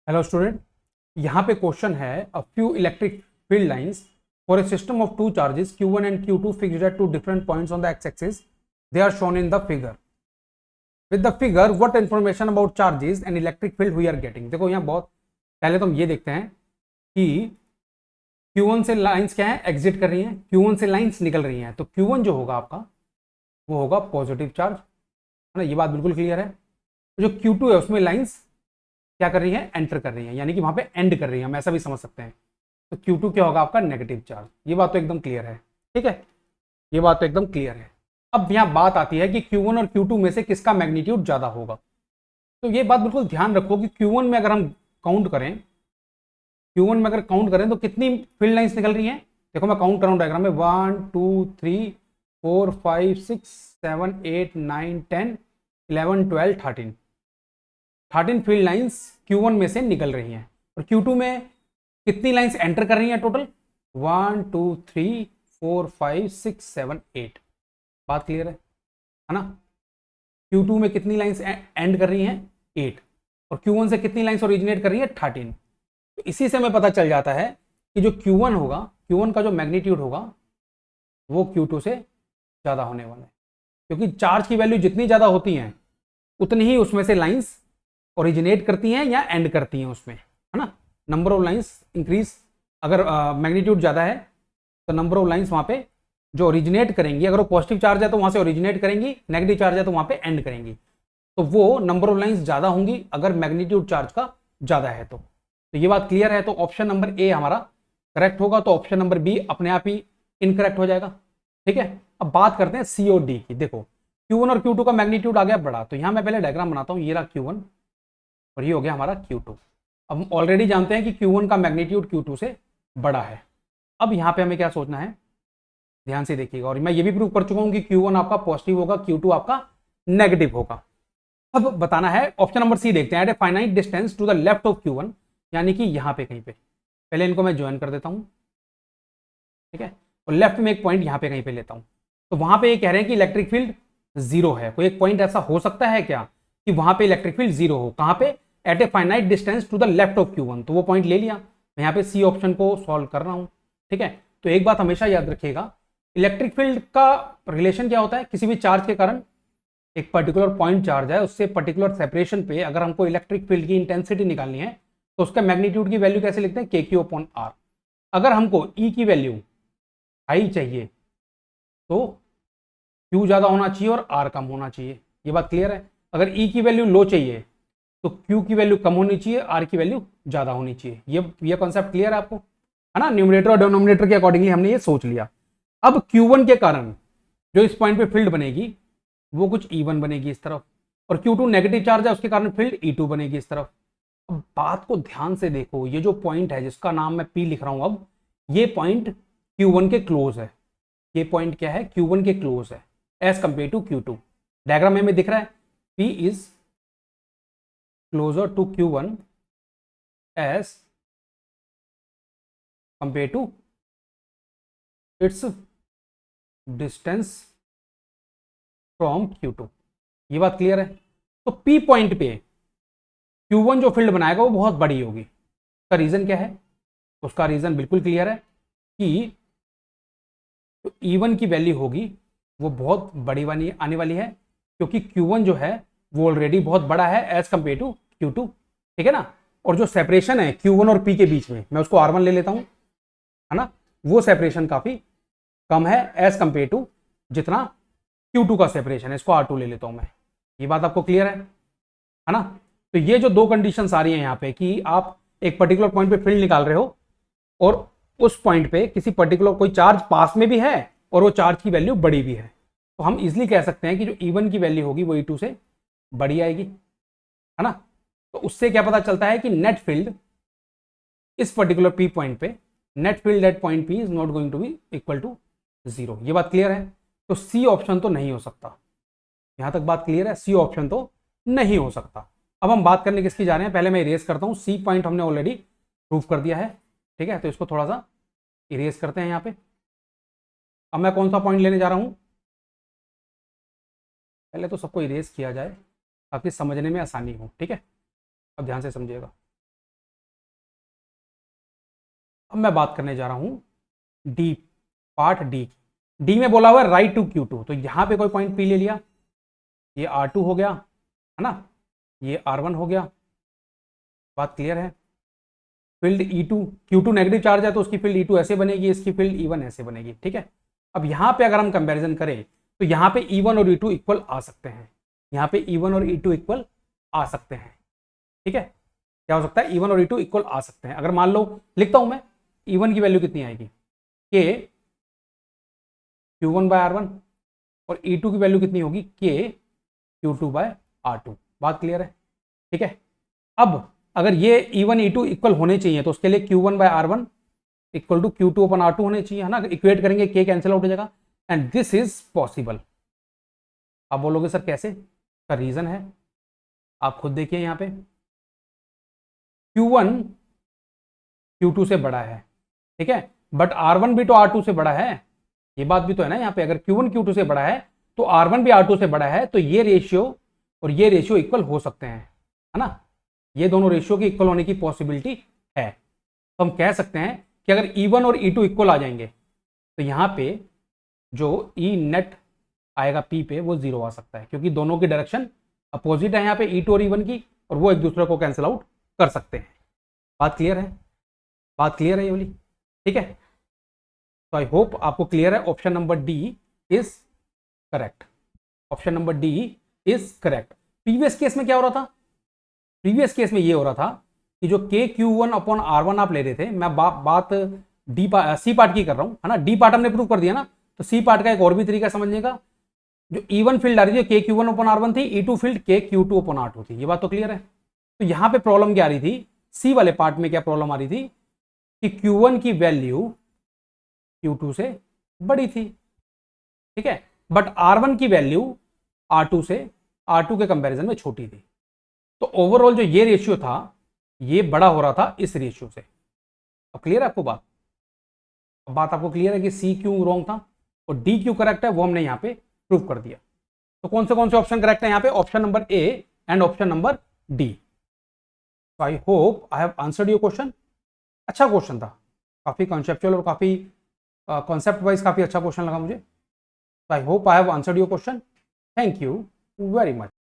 Hello student, यहाँ पे question है a few electric field lines for a system of two charges Q1 and Q2 fixed at two different points on the x axis they are shown in the figure with the figure what information about charges and electric field we are getting. देखो यहाँ बहुत पहले तो हम ये देखते हैं कि Q1 से लाइंस क्या है, एग्जिट कर रही हैं, Q1 से लाइंस निकल रही हैं, तो Q1 जो होगा आपका वो होगा पॉजिटिव चार्ज, है ना। ये बात बिल्कुल क्लियर है। जो Q2 है उसमें लाइंस क्या कर रही है, एंटर कर रही है, यानी कि वहां पे एंड कर रही है, हम ऐसा भी समझ सकते हैं। तो Q2 क्या होगा आपका, नेगेटिव चार्ज। ये बात तो एकदम क्लियर है, ठीक है, ये बात तो एकदम क्लियर है। अब यहाँ बात आती है कि Q1 और Q2 में से किसका मैग्नीट्यूड ज्यादा होगा। तो ये बात बिल्कुल ध्यान रखो कि Q1 में अगर हम काउंट करें, Q1 में अगर काउंट करें तो कितनी फील्ड लाइंस निकल रही हैं। देखो मैं काउंट कर रहा हूं डायग्राम में, 1 2 3 4 5 6 7 8 9 10 11 12 13 फील्ड लाइंस Q1 में से निकल रही हैं। और Q2 में कितनी लाइंस एंटर कर रही हैं टोटल, 1 2 3 4 5 6 7 8। बात क्लियर है ना। Q2 में कितनी लाइंस एंड कर रही हैं, 8, और Q1 से कितनी लाइंस ओरिजिनेट कर रही है, 13। तो इसी से हमें पता चल जाता है कि जो Q1 होगा, Q1 का जो मैग्नीट्यूड होगा वो Q2 से ज़्यादा होने वाला है, क्योंकि चार्ज की वैल्यू जितनी ज़्यादा होती हैं उतनी ही उसमें से लाइंस ओरिजिनेट करती हैं या एंड करती हैं उसमें, है ना। नंबर ऑफ लाइंस इंक्रीज, अगर मैग्नीट्यूड ज़्यादा है तो नंबर ऑफ लाइंस वहाँ पे जो ओरिजिनेट करेंगी, अगर वो पॉजिटिव चार्ज है तो वहाँ से ओरिजिनेट करेंगी, नेगेटिव चार्ज है तो वहाँ पे एंड करेंगी। तो वो नंबर ऑफ लाइंस ज़्यादा होंगी अगर मैग्नीट्यूड चार्ज का ज़्यादा है तो ये बात क्लियर है। तो ऑप्शन नंबर ए हमारा करेक्ट होगा, तो ऑप्शन नंबर बी अपने आप ही इनकरेक्ट हो जाएगा, ठीक है। अब बात करते हैं सी और डी की। देखो Q1 और Q2 का मैग्नीट्यूड आ गया बड़ा, तो यहाँ मैं पहले डायग्राम बनाता हूँ। ये रहा Q1 और ये हो गया हमारा Q2। अब हम ऑलरेडी जानते हैं कि Q1 का मैग्नीट्यूड Q2 से बड़ा है। अब यहाँ पे हमें क्या सोचना है, ध्यान से देखिएगा, और मैं ये भी प्रूव कर चुका हूँ कि Q1 आपका पॉजिटिव होगा, Q2 आपका नेगेटिव होगा। अब बताना है, ऑप्शन नंबर सी देखते हैं, at a finite distance to the left of Q1, यानी कि यहाँ पे कहीं पे, पहले इनको मैं ज्वाइन कर देता हूँ, ठीक है, और लेफ्ट में एक पॉइंट यहाँ पे कहीं पे लेता हूँ। तो वहां पे ये कह रहे हैं कि इलेक्ट्रिक फील्ड जीरो है। कोई एक पॉइंट ऐसा हो सकता है क्या कि वहां पे इलेक्ट्रिक फील्ड जीरो हो, कहां पे, at a finite distance to the left of Q1। तो वो पॉइंट ले लिया, मैं यहाँ पे सी ऑप्शन को सॉल्व कर रहा हूँ, ठीक है। तो एक बात हमेशा याद रखिएगा, इलेक्ट्रिक फील्ड का रिलेशन क्या होता है, किसी भी चार्ज के कारण एक पर्टिकुलर पॉइंट चार्ज है, उससे पर्टिकुलर सेपरेशन पे अगर हमको इलेक्ट्रिक फील्ड की इंटेंसिटी निकालनी है तो उसका मैग्नीट्यूड की वैल्यू कैसे लिखते हैं, KQ/R। अगर हमको E की वैल्यू हाई चाहिए तो Q ज्यादा होना चाहिए और R कम होना चाहिए। ये बात क्लियर है। अगर E की वैल्यू लो चाहिए तो Q की वैल्यू कम होनी चाहिए, R की वैल्यू ज्यादा होनी चाहिए। ये कॉन्सेप्ट क्लियर है आपको, है ना। न्यूमरेटर और डिनोमिनेटर के अकॉर्डिंगली हमने ये सोच लिया। अब Q1 के कारण जो इस पॉइंट पे फील्ड बनेगी वो कुछ E1 बनेगी इस तरफ, और Q2 नेगेटिव चार्ज है उसके कारण फील्ड E2 बनेगी इस तरफ। अब बात को ध्यान से देखो, ये जो पॉइंट है जिसका नाम मैं P लिख रहा हूं, अब ये पॉइंट Q1 के क्लोज है। ये पॉइंट क्या है, Q1 के क्लोज है as compare to Q2। Diagram में दिख रहा है P is closer to Q1 as compare to its distance from Q2। ये बात क्लियर है। तो P पॉइंट पे Q1 जो फील्ड बनाएगा वो बहुत बड़ी होगी। उसका रीजन क्या है, उसका रीजन बिल्कुल क्लियर है कि तो E1 की वैल्यू होगी वो बहुत बड़ी वाली आने वाली है, क्योंकि Q1 जो है वो ऑलरेडी बहुत बड़ा है एज कंपेयर टू Q2, ठीक है ना। और जो सेपरेशन है Q1 और P के बीच में, मैं उसको R1 ले लेता हूं, है ना, वो सेपरेशन काफी कम है एज कंपेयर टू जितना Q2 का सेपरेशन है। इसको R2 ले लेता हूं मैं। ये बात आपको क्लियर है ना। तो ये जो दो कंडीशंस आ रही है यहाँ पे कि आप एक पर्टिकुलर पॉइंट पे फील्ड निकाल रहे हो और उस पॉइंट पे किसी पर्टिकुलर कोई चार्ज पास में भी है और वो चार्ज की वैल्यू बड़ी भी है, तो हम इजीली कह सकते हैं कि जो E1 की वैल्यू होगी वो E2 से बड़ी आएगी, है ना। तो उससे क्या पता चलता है कि नेट फील्ड इस पर्टिकुलर P पॉइंट पे, net field at point P is not going to be equal to 0। ये बात क्लियर है। तो सी ऑप्शन तो नहीं हो सकता, यहां तक बात क्लियर है, सी ऑप्शन तो नहीं हो सकता। अब हम बात करने किसकी जा रहे हैं, पहले मैं इरेज करता हूं। सी पॉइंट हमने ऑलरेडी प्रूव कर दिया है, ठीक है, तो इसको थोड़ा सा इरेज करते हैं यहाँ पे। अब मैं कौन सा पॉइंट लेने जा रहा हूं, पहले तो सबको इरेज किया जाए ताकि समझने में आसानी हो, ठीक है। अब ध्यान से समझिएगा। अब मैं बात करने जा रहा हूं डी, पार्ट डी की। डी में बोला हुआ है राइट टू Q2, तो यहां पे कोई पॉइंट P ले लिया, ये R2 हो गया है ना, ये R1 हो गया। बात क्लियर है। Field E2, Q2 negative charge है तो उसकी फील्ड E2 ऐसे बनेगी, इसकी फील्ड E1 ऐसे बनेगी, ठीक है। अब यहाँ पे अगर हम कंपैरिजन करें तो यहाँ पे E1 और E2 इक्वल आ सकते हैं, यहाँ पे E1 और E2 इक्वल आ सकते हैं, ठीक है। क्या हो सकता है, E1 और E2 इक्वल आ सकते हैं। अगर मान लो लिखता हूं मैं, E1 की वैल्यू कितनी आएगी, K Q1 बाय R1, और E2 की वैल्यू कितनी होगी, K Q2 बाय R2। बात क्लियर है, ठीक है। अब अगर ये E1 E2 इक्वल होने चाहिए तो उसके लिए Q1 bye R1 equal to Q2 upon R2 होने चाहिए, है ना। इक्वेट करेंगे, K कैंसिल आउट हो जाएगा, एंड दिस इज पॉसिबल। आप बोलोगे सर कैसे, का रीजन है, आप खुद देखिए यहाँ पे Q1 Q2 से बड़ा है, ठीक है, बट R1 भी तो R2 से बड़ा है, ये बात भी तो है ना। यहाँ पे अगर Q1 Q2 से बड़ा है तो R1 भी R2 से बड़ा है, तो ये रेशियो और ये रेशियो इक्वल हो सकते हैं, है ना। ये दोनों रेशियो की इक्वल होने की पॉसिबिलिटी है। तो हम कह सकते हैं कि अगर E1 और E2 इक्वल आ जाएंगे तो यहाँ पे जो E नेट आएगा P पे वो 0 आ सकता है, क्योंकि दोनों की डायरेक्शन अपोजिट है यहाँ पे E2 और E1 की, और वो एक दूसरे को कैंसिल आउट कर सकते हैं। बात क्लियर है, बात क्लियर है ये वाली, ठीक है। तो आई होप आपको क्लियर है। Option number D is correct, option number D is correct. Previous case में क्या हो रहा था, प्रीवियस केस में ये हो रहा था कि जो के Q1 अपॉन R1 आप ले रहे थे, मैं बात डी सी पार्ट की कर रहा हूं, है ना। डी पार्ट हमने प्रूव कर दिया ना, तो सी पार्ट का एक और भी तरीका समझने का, जो E1 फील्ड आ रही थी के Q1 अपॉन R1 थी, E2 फील्ड के Q2 अपॉन R2 थी। ये बात तो क्लियर है। तो यहां पे प्रॉब्लम क्या आ रही थी, सी वाले पार्ट में क्या प्रॉब्लम आ रही थी कि Q1 की वैल्यू Q2 से बड़ी थी, ठीक है, बट R1 की वैल्यू R2 से, R2 के कंपैरिजन में छोटी थी। तो ओवरऑल जो ये रेशियो था ये बड़ा हो रहा था इस रेशियो से। अब क्लियर है आपको बात, बात आपको क्लियर है कि सी क्यों रॉन्ग था और डी क्यों करेक्ट है, वो हमने यहाँ पे प्रूव कर दिया। तो कौन से ऑप्शन करेक्ट है यहाँ पे, option number A and option number D. I hope I have answered your question. अच्छा क्वेश्चन था, काफी कॉन्सेप्चुअल और काफी कॉन्सेप्ट वाइज काफी अच्छा क्वेश्चन लगा मुझे। I hope I have answered your question. Thank you very much.